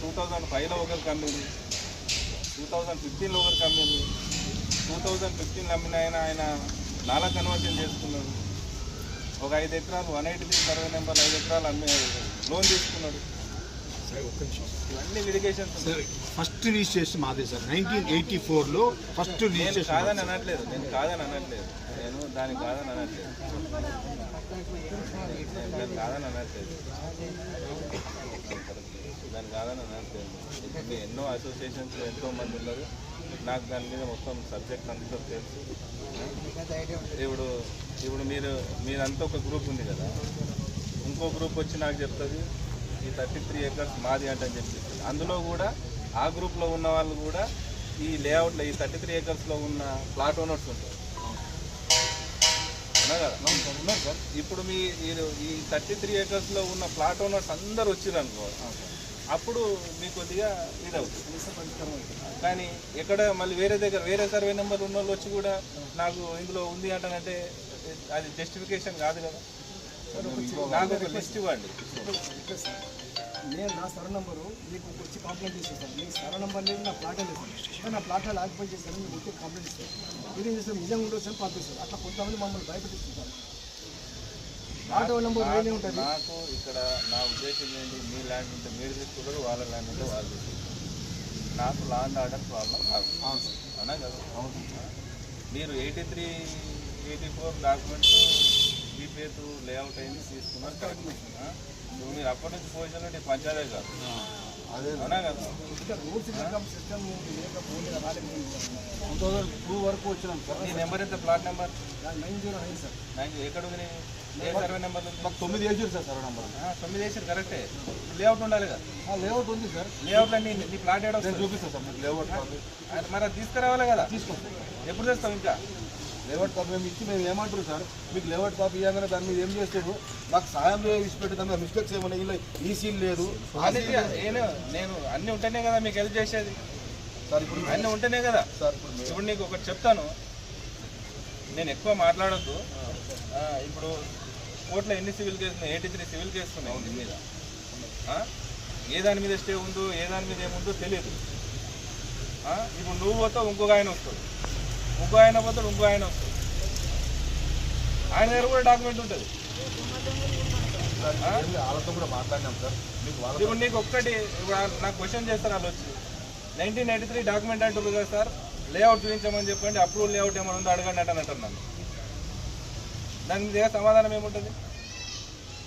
2005లో ఒకరికి అమ్మింది, 2015లో ఒకరికి అమ్మింది. 2015లో అమ్మిన ఆయన నాలా కన్వర్షన్ చేసుకున్నాడు. ఒక 5 ఎకరాలు 183 సర్వే నెంబర్ 5 ఎకరాలు లోన్ తీసుకున్నాడు. ఇవన్నీ లిటిగేషన్స్. ఫస్ట్ రిజిస్ట్రేషన్ మాదే సార్ 1984లో ఫస్ట్ రిజిస్ట్రేషన్. కాదని అనట్లేదు, నేను కాదని అనట్లేదు, నేను దానికి కాదని అనట్లేదు, కాదని అనట్లేదు, దాని కాదని అనట్లేదు. ఇప్పుడు ఎన్నో అసోసియేషన్స్ ఎంతోమంది ఉన్నారు, నాకు దాని మీద మొత్తం సబ్జెక్ట్ అంతా తెలుసు. ఇప్పుడు మీరంతా ఒక గ్రూప్ ఉంది కదా, ఇంకో గ్రూప్ వచ్చి నాకు చెప్తుంది ఈ 33 ఏకర్స్ మాది అంటే అని చెప్పి. అందులో కూడా ఆ గ్రూప్లో ఉన్న వాళ్ళు కూడా ఈ లేఅవుట్లో ఈ 33 ఏకర్స్లో ఉన్న ప్లాట్ ఓనర్స్ ఉంటారు, అవునా కదా? ఉన్నారు సార్. ఇప్పుడు ఈ 33 ఏకర్స్లో ఉన్న ప్లాట్ ఓనర్స్ అందరు వచ్చిర్రు అనుకో, అప్పుడు మీకు కొద్దిగా ఇది అవుతుంది. కానీ ఎక్కడ మళ్ళీ వేరే సర్వే నెంబర్ ఉన్న వాళ్ళు వచ్చి కూడా నాకు ఇందులో ఉంది అంటానంటే అది జస్టిఫికేషన్ కాదు కదా. నాకు ఒక లిస్ట్ ఇవ్వండి. నేను నా సర్వే నెంబరు మీకు వచ్చి కంప్లైంట్ చేసేస్తాను. మీ సర్వే నెంబర్ లేదు, నా ప్లాట్ లేదు, నా ప్లాట్లో ఆక్యుపై చేస్తాను, మీకు వచ్చి కంప్లైంట్ ఇస్తాను. మీరు ఏం చేస్తారు, నిజంగా ఉండొచ్చు పంపిస్తారు. అట్లా కొంతమంది మమ్మల్ని భయపెట్టిస్తుంటారు. ప్లాట్ నెంబర్ వేరే ఉంటుంది. నాకు ఇక్కడ నా ఉద్దేశం ఏంటి, మీ ల్యాండ్ ఉంటే మీరు తీసుకుంటారు, వాళ్ళ ల్యాండ్ ఉంటే వాళ్ళు తీసుకుంటారు. నాకు ల్యాండ్ ఆర్డర్ ప్రాబ్లం కాదు, అవునా కదా? మీరు 83, 84 డాక్యుమెంట్స్ మీ పేరు లేఅవుట్ అయింది తీసుకున్నారు కరెక్ట్. మీరు అప్పటి నుంచి పొజిషన్ అంటే పంచాయతే కాదు, అవునా కదా? రూల్స్ సిస్టమ్ లేకపోతే 2002 వరకు వచ్చినాం సార్. ఈ నెంబర్ ఎంత, ప్లాట్ నెంబర్ 909 సార్. ఎక్కడ ఉంది, ఏ సర్వే నెంబర్ ఉంది? మాకు 9 వేసారు సార్ సర్వే నెంబర్. 9 వేసారు కరెక్టే. లేఅవుట్ ఉండాలి కదా? లేఅవుట్ ఉంది సార్. లేఅవుట్లో నీ ప్లాట్ ఏడో చూపిస్తాను సార్ మీకు లేఅవుట్ కాపీ. మరి అది తీసుకురావాలి కదా? తీసుకొస్తాం. ఎప్పుడు తెస్తాం? ఇంకా లేఅవుట్ కాపీ మేము ఇచ్చి మేము ఏమంటారు సార్, మీకు లేఅవుట్ కాపీ ఇవ్వగానే దాని మీద ఏం చేస్తారు, మాకు సాయం ఇచ్చిపెట్టి దాని మీద మిస్టేక్స్ ఏమన్నా ఇలా ఈ సీల్ లేదు నేను అన్నీ ఉంటేనే కదా మీకు హెల్ప్ చేసేది సార్. ఇప్పుడు అన్నీ ఉంటేనే కదా సార్. ఇప్పుడు నీకు ఒకటి చెప్తాను, నేను ఎక్కువ మాట్లాడొద్దు. ఇప్పుడు కోర్టులో ఎన్ని సివిల్ కేసులు ఉన్నాయి? 83 సివిల్ కేసులు ఉన్నాయి దీని మీద. ఏ దాని మీద స్టే ఉందో, ఏ దాని మీద ఏముందో తెలియదు. ఇప్పుడు నువ్వు పోతావు, ఇంకొక ఆయన వస్తాడు, ఇంకో ఆయన పోతాడు, ఇంకో ఆయన వస్తాడు, ఆయన దగ్గర కూడా డాక్యుమెంట్ ఉంటుంది. వాళ్ళతో కూడా మాట్లాడినాం సార్. ఇప్పుడు నీకు ఒక్కటి నాకు క్వశ్చన్ చేస్తారు వాళ్ళు వచ్చి, 1993 డాక్యుమెంట్ అంటారు కదా సార్, లేఅవుట్ చూపించమని చెప్పండి, అప్రూవల్ లేఅవుట్ ఏమైనా ఉందో అడగండి అంటే అంటారు నన్ను. దాని మీద సమాధానం ఏముంటుంది?